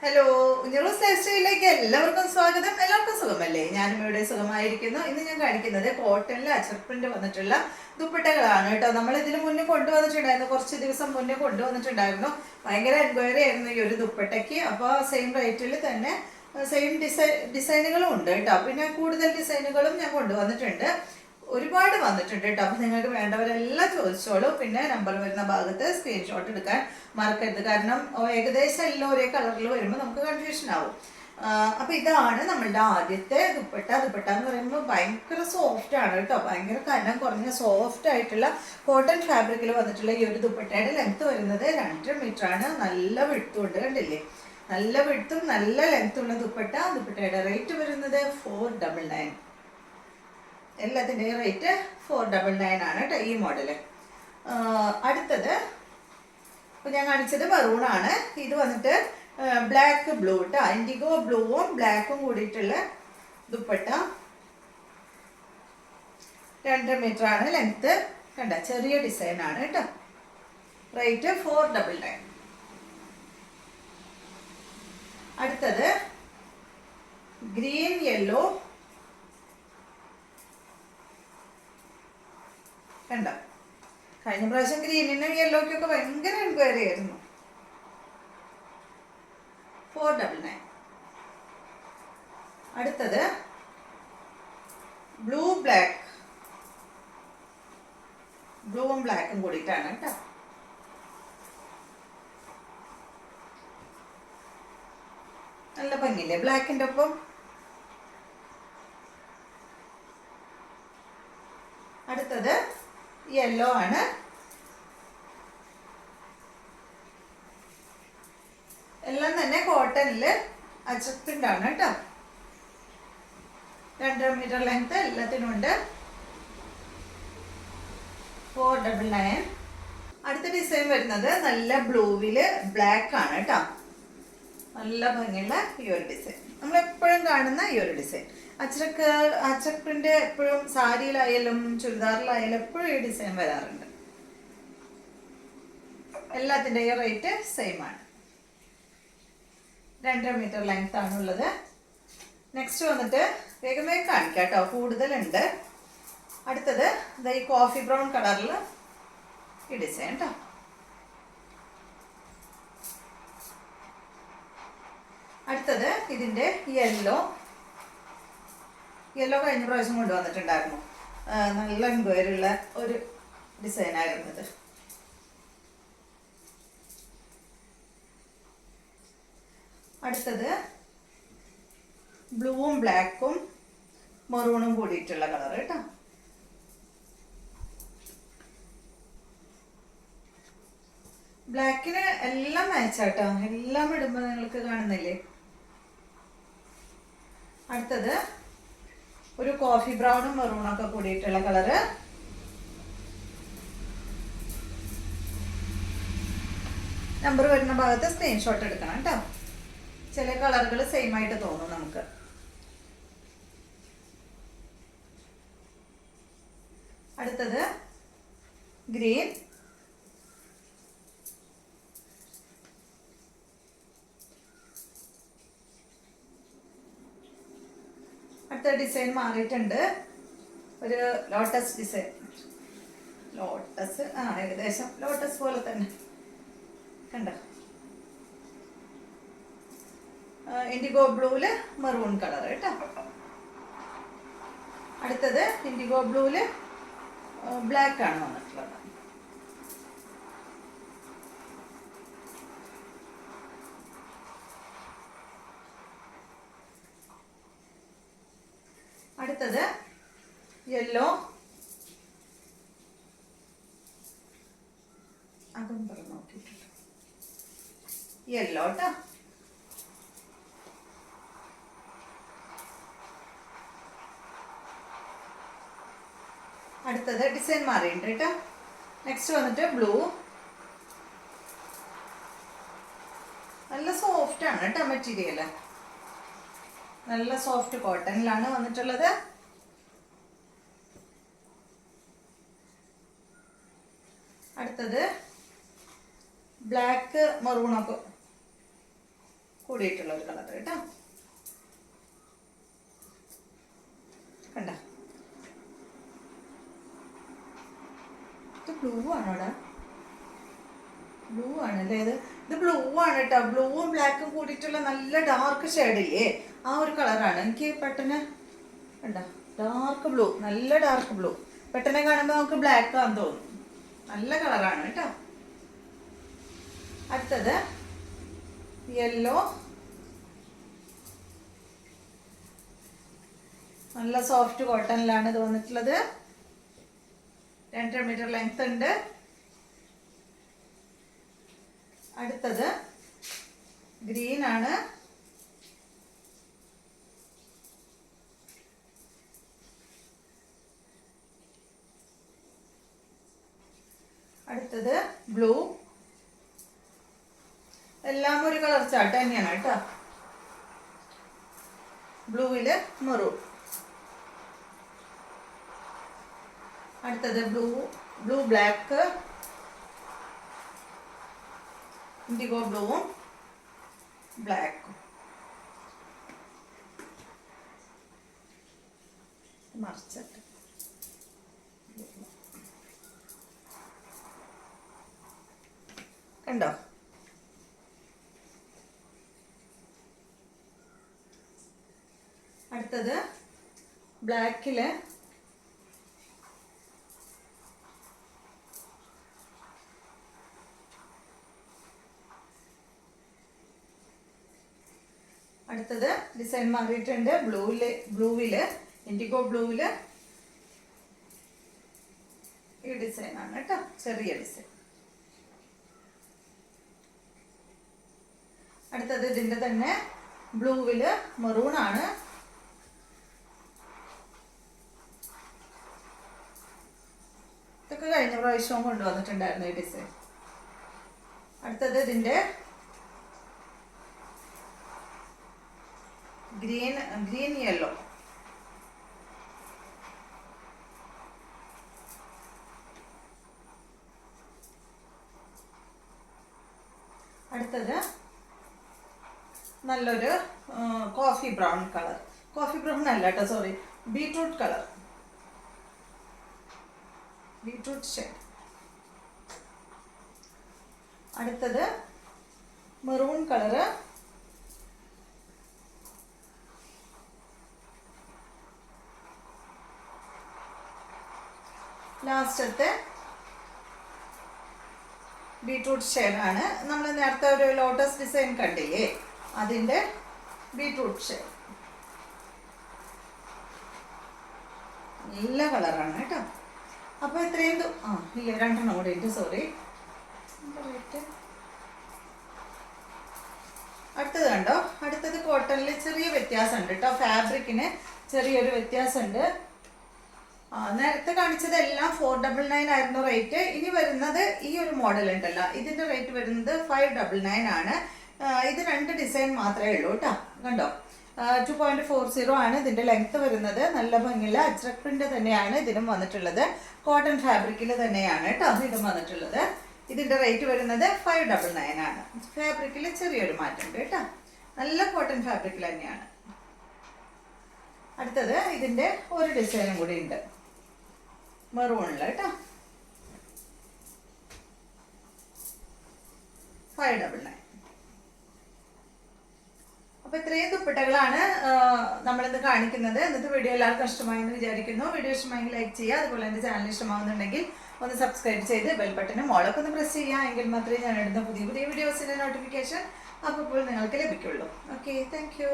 Hello, ഉഞ്ഞറൂസ് life സ്റ്റൈലിലേക്ക് എല്ലാവർക്കും സ്വാഗതം. എല്ലാവർക്കും സുഖമല്ലേ? ഞാനും ഇവിടെ സുഖമായിരിക്കുന്നു. ഇന്ന് ഞാൻ കാണിക്കുന്നത് കോട്ടണിൽ അച്ചർ പ്രിന്റ് വന്നിട്ടുള്ള ദുപ്പട്ടകളാണ് കേട്ടോ. നമ്മൾ ഇതിന് മുന്നേ കൊണ്ടുവന്നിട്ടുണ്ടായിരുന്നു, കുറച്ച് ദിവസം മുന്നേ കൊണ്ടുവന്നിട്ടുണ്ടായിരുന്നു. ഭയങ്കര എൻക്വയറി ആയിരുന്നു ഈ ഒരു ദുപ്പട്ടയ്ക്ക്. അപ്പോൾ സെയിം റേറ്റിൽ തന്നെ സെയിം ഡിസൈനുകളും ഉണ്ട് കേട്ടോ. പിന്നെ കൂടുതൽ ഡിസൈനുകളും ഞാൻ കൊണ്ടുവന്നിട്ടുണ്ട്, ഒരുപാട് വന്നിട്ടുണ്ട് കേട്ടോ. അപ്പം നിങ്ങൾക്ക് വേണ്ടവരെല്ലാം ചോദിച്ചോളൂ. പിന്നെ നമ്പർ വരുന്ന ഭാഗത്ത് സ്ക്രീൻഷോട്ട് എടുക്കാൻ മറക്കരുത്, കാരണം ഏകദേശം എല്ലാം ഒരേ കളറിൽ വരുമ്പോൾ നമുക്ക് കൺഫ്യൂഷൻ ആവും. അപ്പം ഇതാണ് നമ്മളുടെ ആദ്യത്തെ ദുപ്പട്ട. ദുപ്പട്ട എന്ന് പറയുമ്പോൾ ഭയങ്കര സോഫ്റ്റ് ആണ് കേട്ടോ, ഭയങ്കര കനം കുറഞ്ഞ സോഫ്റ്റ് ആയിട്ടുള്ള കോട്ടൺ ഫാബ്രിക്കിൽ വന്നിട്ടുള്ള ഈ ഒരു ദുപ്പട്ടയുടെ ലെങ്ത് വരുന്നത് 2 മീറ്റർ ആണ്. നല്ല വിഡ്ത്തും ഉണ്ട്, കണ്ടില്ലേ? നല്ല വിഡ്ത്തും നല്ല ലെങ്ത്തുള്ള ദുപ്പട്ട. ദുപ്പട്ടയുടെ റേറ്റ് വരുന്നത് 499. എല്ലാത്തിൻ്റെയും റേറ്റ് 499 ആണ് കേട്ടോ ഈ മോഡല്. അടുത്തത് ഇപ്പോൾ ഞാൻ കാണിച്ചത് മെറൂൺ ആണ്. ഇത് വന്നിട്ട് ബ്ലാക്ക് ബ്ലൂ കേട്ടോ, ഇൻഡിഗോ ബ്ലൂവും ബ്ലാക്കും കൂടിയിട്ടുള്ള ദുപ്പട്ട. 2 മീറ്റർ ആണ് ലെങ്ത്ത്. കണ്ട, ചെറിയ ഡിസൈൻ ആണ് കേട്ടോ. റേറ്റ് 499. അടുത്തത് ഗ്രീൻ യെല്ലോ. കണ്ട, കഴിഞ്ഞ പ്രാവശ്യം ഗ്രീനിനും യെല്ലോക്കൊക്കെ ഭയങ്കര എൻക്വയറി ആയിരുന്നു. 499. അടുത്തത് ബ്ലൂ ബ്ലാക്ക്, ബ്ലൂവും ബ്ലാക്കും കൂടിയിട്ടാണ് കേട്ടോ. നല്ല ഭംഗിയില്ലേ ബ്ലാക്കിൻ്റെ ഒപ്പം? അടുത്തത് യെല്ലോ ആണ്. എല്ലാം തന്നെ കോട്ടണിൽ അച്ചർ പ്രിന്റ് ആണ് കേട്ടോ. 2 മീറ്റർ ലെങ്ത് എല്ലാത്തിനും ഉണ്ട്. 499. അടുത്ത ഡിസൈൻ വരുന്നത് നല്ല ബ്ലൂവില് ബ്ലാക്ക് ആണ് കേട്ടോ. നല്ല ഭംഗിയുള്ള ഈ ഒരു ഡിസൈൻ, നമ്മളെപ്പോഴും കാണുന്ന ഈ ഒരു ഡിസൈൻ. അച്ചർ പ്രിന്റ് എപ്പോഴും സാരിയിലായാലും ചുരിദാറിലായാലും എപ്പോഴും ഈ ഡിസൈൻ വരാറുണ്ട്. എല്ലാത്തിൻ്റെയും റേറ്റ് സെയിം ആണ്. 2 മീറ്റർ ലെങ്ത് ആണുള്ളത്. നെക്സ്റ്റ് വന്നിട്ട് വേഗം വേഗം കാണിക്കാം കേട്ടോ, കൂടുതലുണ്ട്. അടുത്തത് ഈ കോഫി ബ്രൗൺ കളറിൽ ഈ ഡിസൈൻ കേട്ടോ. അടുത്തത് ഇതിൻ്റെ യെല്ലോ. യെല്ലോ കഴിഞ്ഞ പ്രാവശ്യം കൊണ്ടുവന്നിട്ടുണ്ടായിരുന്നു, നല്ല എൻക്വയറിയുള്ള ഒരു ഡിസൈനായിരുന്നു ഇത്. അടുത്തത് ബ്ലൂവും ബ്ലാക്കും മെറൂണും കൂടിയിട്ടുള്ള കളർ കേട്ടോ. ബ്ലാക്കിന് എല്ലാം മാച്ചാട്ടോ, എല്ലാം ഇടുമ്പോൾ നിങ്ങൾക്ക് കാണുന്നില്ലേ? അടുത്തത് ഒരു കോഫി ബ്രൗണും മെറൂണൊക്കെ കൂടിയിട്ടുള്ള കളറ്. നമ്പർ വരുന്ന ഭാഗത്ത് സ്ക്രീൻഷോട്ട് എടുക്കണം കേട്ടോ. ചില കളറുകൾ സെയിം ആയിട്ട് തോന്നും നമുക്ക്. അടുത്തത് ഗ്രീൻ. അടുത്ത ഡിസൈൻ മാറിയിട്ടുണ്ട്, ഒരു ലോട്ടസ് ഡിസൈൻ. ലോട്ടസ് ഏകദേശം ലോട്ടസ് പോലെ തന്നെ കണ്ട. ഇൻഡിഗോ ബ്ലൂവില് മെറൂൺ കളർ കേട്ടോ. അടുത്തത് ഇൻഡിഗോ ബ്ലൂവില് ബ്ലാക്ക് ആണ് വന്നിട്ടുള്ളത്. അടുത്തത് യെല്ലോ. അതും പറഞ്ഞു നോക്കിയിട്ടുണ്ട്, യെല്ലോ കേട്ടോ. അടുത്തത് ഡിസൈൻ മാറിയിട്ടുണ്ട് കേട്ടോ. നെക്സ്റ്റ് വന്നിട്ട് ബ്ലൂ. നല്ല സോഫ്റ്റ് ആണ് കേട്ടോ മെറ്റീരിയൽ, നല്ല സോഫ്റ്റ് കോട്ടണിലാണ് വന്നിട്ടുള്ളത്. അടുത്തത് ബ്ലാക്ക് മെറൂണൊക്കെ കൂടിയിട്ടുള്ള ഒരു കളർ കേട്ടോ. കണ്ട, ഇത് ബ്ലൂ ആണോടാ? ബ്ലൂ ആണല്ലേ ഇത് ബ്ലൂ ആണ് കേട്ടോ. ബ്ലൂവും ബ്ലാക്കും കൂടിയിട്ടുള്ള നല്ല ഡാർക്ക് ഷെയ്ഡില്ലേ, ആ ഒരു കളറാണ്. എനിക്ക് പെട്ടെന്ന് കണ്ട, ഡാർക്ക് ബ്ലൂ, നല്ല ഡാർക്ക് ബ്ലൂ. പെട്ടെന്ന് കാണുമ്പോൾ നമുക്ക് ബ്ലാക്ക് ആണെന്ന് തോന്നും. നല്ല കളറാണ് കേട്ടോ. അടുത്തത് യെല്ലോ, നല്ല സോഫ്റ്റ് കോട്ടണിലാണ് ഇത് വന്നിട്ടുള്ളത്. 2 മീറ്റർ ലെങ്ത് ഉണ്ട്. അടുത്തത് ഗ്രീൻ ആണ്. അടുത്തത് ബ്ലൂ. എല്ലാം ഒരു കളർ ചാർട്ട് തന്നെയാണ് കേട്ടോ. ബ്ലൂവില് മെറൂൺ. അടുത്തത് ബ്ലൂ ബ്ലാക്ക്, ഇൻഡിഗോ ബ്ലൂവും ബ്ലാക്കും. മറിച്ചിട്ട് കണ്ടോ? അടുത്തത് ബ്ലാക്കില് അടുത്തത് ഡിസൈൻ മാറിയിട്ടുണ്ട്. ബ്ലൂവില് ഇൻഡിഗോ ബ്ലൂവില് ഈ ഡിസൈൻ ആണ് കേട്ടോ, ചെറിയ ഡിസൈൻ. അടുത്തത് ഇതിന്റെ തന്നെ ബ്ലൂവില് മെറൂൺ ആണ്. ഇതൊക്കെ കഴിഞ്ഞ പ്രാവശ്യവും കൊണ്ടുവന്നിട്ടുണ്ടായിരുന്നു ഈ ഡിസൈൻ. അടുത്തത് ഇതിന്റെ ഗ്രീൻ യെല്ലോ. അടുത്തത് നല്ലൊരു coffee brown colour. Coffee brown അല്ല കേട്ടോ, sorry, beetroot colour, beetroot shade. അടുത്തത് മെറൂൺ കളറ്. ലാസ്റ്റത്തെ ബീട്രൂട്ട് ഷെയ്ഡാണ്. നമ്മൾ നേരത്തെ ഒരു ലോട്ടസ് ഡിസൈൻ കണ്ടില്ലേ, അതിൻ്റെ ബീട്രൂട്ട് ഷെയ്ഡ്. നല്ല കളറാണ് കേട്ടോ. അപ്പോൾ ഇത്രയും ഇല്ല, 2 കൂടെ ഉണ്ട്, സോറി. അടുത്തത് കണ്ടോ, അടുത്തത് കോട്ടണിൽ ചെറിയ വ്യത്യാസമുണ്ട് കേട്ടോ. ഫാബ്രിക്കിന് ചെറിയൊരു വ്യത്യാസമുണ്ട്. നേരത്തെ കാണിച്ചത് എല്ലാം 499 ആയിരുന്നു റേറ്റ്. ഇനി വരുന്നത് ഈ ഒരു മോഡൽ ഉണ്ടല്ലോ, ഇതിന്റെ റേറ്റ് വരുന്നത് 599 ആണ്. ഇത് 2 ഡിസൈൻ മാത്രമേ ഉള്ളൂ കേട്ടോ. കണ്ടോ, 2.40 ആണ് ഇതിന്റെ ലെങ്ത് വരുന്നത്. നല്ല ഭംഗിയുള്ള അജ്രക് പ്രിന്റ് തന്നെയാണ് ഇതിനും വന്നിട്ടുള്ളത്. കോട്ടൺ ഫാബ്രിക്കിൽ തന്നെയാണ് കേട്ടോ ഇതും വന്നിട്ടുള്ളത്. ഇതിന്റെ റേറ്റ് വരുന്നത് 599 ആണ്. ഫാബ്രിക്കിൽ ചെറിയൊരു മാറ്റമുണ്ട് കേട്ടോ. നല്ല കോട്ടൺ ഫാബ്രിക്കിൽ തന്നെയാണ്. അടുത്തത് ഇതിന്റെ ഒരു ഡിസൈനും കൂടി ഉണ്ട്, മെറൂണില് കേട്ടോ. 599. അപ്പൊ ഇത്രയും ദുപ്പട്ടകളാണ് നമ്മളിന്ന് കാണിക്കുന്നത്. ഇന്നത്തെ വീഡിയോ എല്ലാവർക്കും ഇഷ്ടമായെന്ന് വിചാരിക്കുന്നു. വീഡിയോ ഇഷ്ടമായെങ്കിൽ ലൈക്ക് ചെയ്യുക. അതുപോലെ എൻ്റെ ചാനൽ ഇഷ്ടമാകുന്നുണ്ടെങ്കിൽ ഒന്ന് സബ്സ്ക്രൈബ് ചെയ്ത് ബെൽ ബട്ടനും മോളൊക്കെ ഒന്ന് പ്രസ് ചെയ്യുക. എങ്കിൽ മാത്രമേ ഞാൻ ഇടുന്ന പുതിയ വീഡിയോസിന്റെ നോട്ടിഫിക്കേഷൻ അപ്പോൾ നിങ്ങൾക്ക് ലഭിക്കുള്ളൂ. Okay, thank you.